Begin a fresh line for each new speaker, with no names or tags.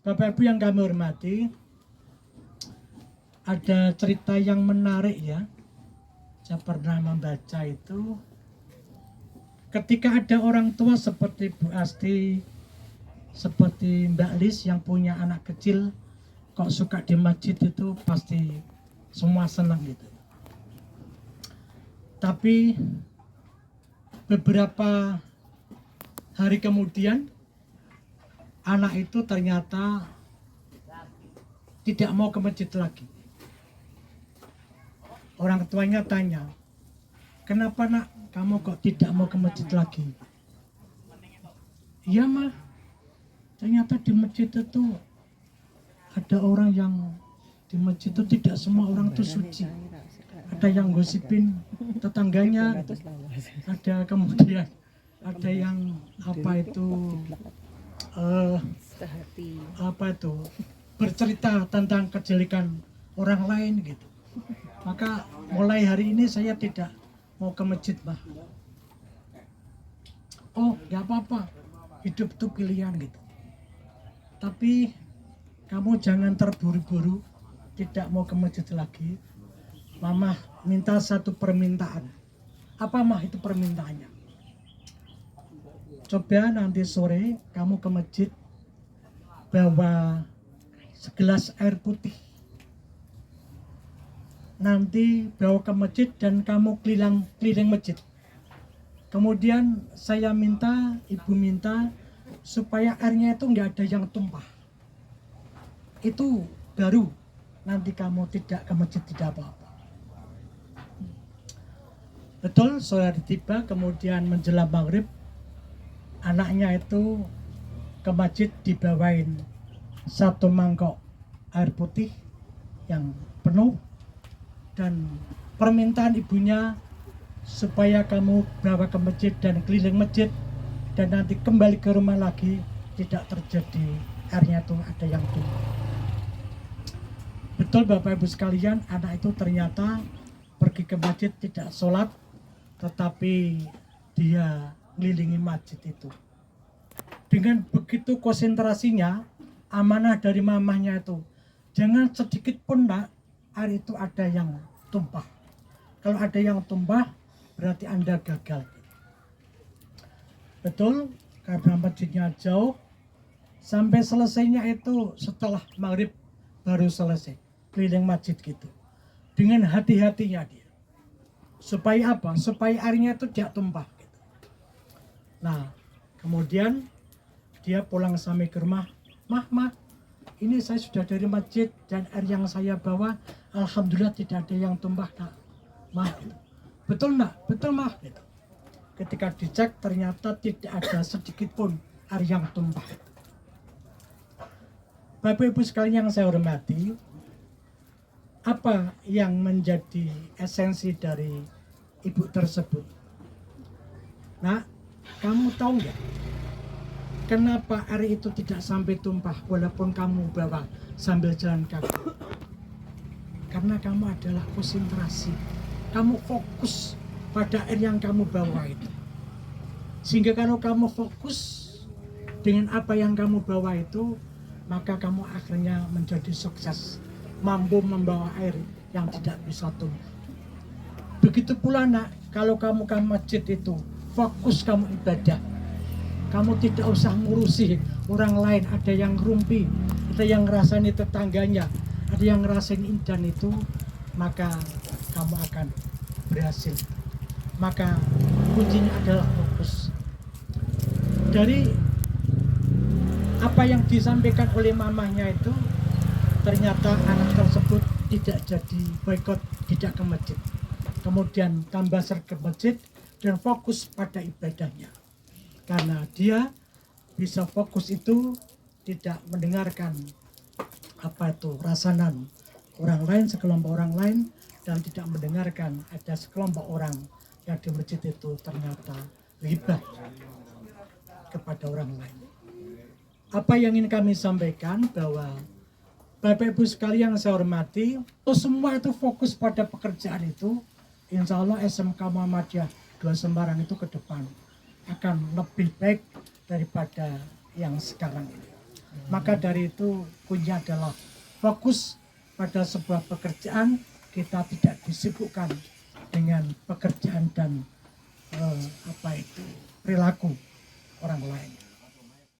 Bapak Ibu yang kami hormati, ada cerita yang menarik ya. Saya pernah membaca itu ketika ada orang tua seperti Bu Asti, seperti Mbak Lis yang punya anak kecil kok suka di masjid, itu pasti semua senang gitu. Tapi beberapa hari kemudian anak itu ternyata tidak mau ke masjid lagi. Orang tuanya tanya, kenapa nak kamu kok tidak mau ke masjid lagi? Iya mah, ternyata di masjid itu ada orang yang di masjid itu tidak semua orang itu suci. Ada yang gosipin tetangganya, ada kemudian ada yang bercerita tentang kejelekan orang lain gitu. Maka mulai hari ini saya tidak mau ke masjid, Mbah. Oh, nggak apa-apa, hidup itu pilihan gitu. Tapi kamu jangan terburu-buru tidak mau ke masjid lagi. Mama minta satu permintaan. Apa mah itu permintaannya? Coba nanti sore kamu ke masjid bawa segelas air putih. Nanti bawa ke masjid dan kamu keliling masjid. Kemudian saya minta, ibu minta supaya airnya itu nggak ada yang tumpah. Itu baru nanti kamu tidak ke masjid, tidak apa-apa. Betul, sore tiba, kemudian menjelang maghrib anaknya itu ke masjid dibawain satu mangkok air putih yang penuh. Dan permintaan ibunya supaya kamu bawa ke masjid dan keliling masjid dan nanti kembali ke rumah lagi tidak terjadi airnya itu ada yang tumpah. Betul Bapak Ibu sekalian, anak itu ternyata pergi ke masjid tidak sholat, tetapi dia ngelilingi masjid itu. Dengan begitu konsentrasinya, amanah dari mamahnya itu, jangan sedikit pun nak air itu ada yang tumpah. Kalau ada yang tumpah, berarti Anda gagal. Betul, karena masjidnya jauh, sampai selesainya itu setelah maghrib baru selesai keliling masjid gitu. Dengan hati-hatinya dia. Supaya apa? Supaya airnya itu tidak tumpah. Gitu. Nah, kemudian dia pulang sampai ke rumah, Mah, ini saya sudah dari masjid dan air yang saya bawa alhamdulillah tidak ada yang tumpah, Kak. Mah, gitu. Betul nak? Betul mah. Gitu. Ketika dicek ternyata tidak ada sedikit pun air yang tumpah. Bapak Ibu sekalian yang saya hormati, apa yang menjadi esensi dari ibu tersebut? Nah, kamu tahu nggak? Kenapa air itu tidak sampai tumpah walaupun kamu bawa sambil jalan kaki? Karena kamu adalah konsentrasi. Kamu fokus pada air yang kamu bawa itu. Sehingga kalau kamu fokus dengan apa yang kamu bawa itu, maka kamu akhirnya menjadi sukses. Mampu membawa air yang tidak bisa tumpah. Begitu pula nak, kalau kamu ke masjid itu, fokus kamu ibadah. Kamu tidak usah ngurusi orang lain, ada yang rumpi, ada yang ngerasain tetangganya, ada yang ngerasain indan itu, maka kamu akan berhasil. Maka kuncinya adalah fokus. Dari apa yang disampaikan oleh mamahnya itu, ternyata anak tersebut tidak jadi boikot, tidak ke masjid. Kemudian tambah sering ke masjid dan fokus pada ibadahnya. Karena dia bisa fokus itu tidak mendengarkan rasanan orang lain, sekelompok orang lain, dan tidak mendengarkan ada sekelompok orang yang di masjid itu ternyata ghibah kepada orang lain. Apa yang ingin kami sampaikan bahwa Bapak Ibu sekalian yang saya hormati, semua itu fokus pada pekerjaan itu, insya Allah SMK Muhammadiyah 2 Sembarang itu ke depan akan lebih baik daripada yang sekarang ini. Maka dari itu kuncinya adalah fokus pada sebuah pekerjaan, kita tidak disibukkan dengan pekerjaan dan perilaku orang lain.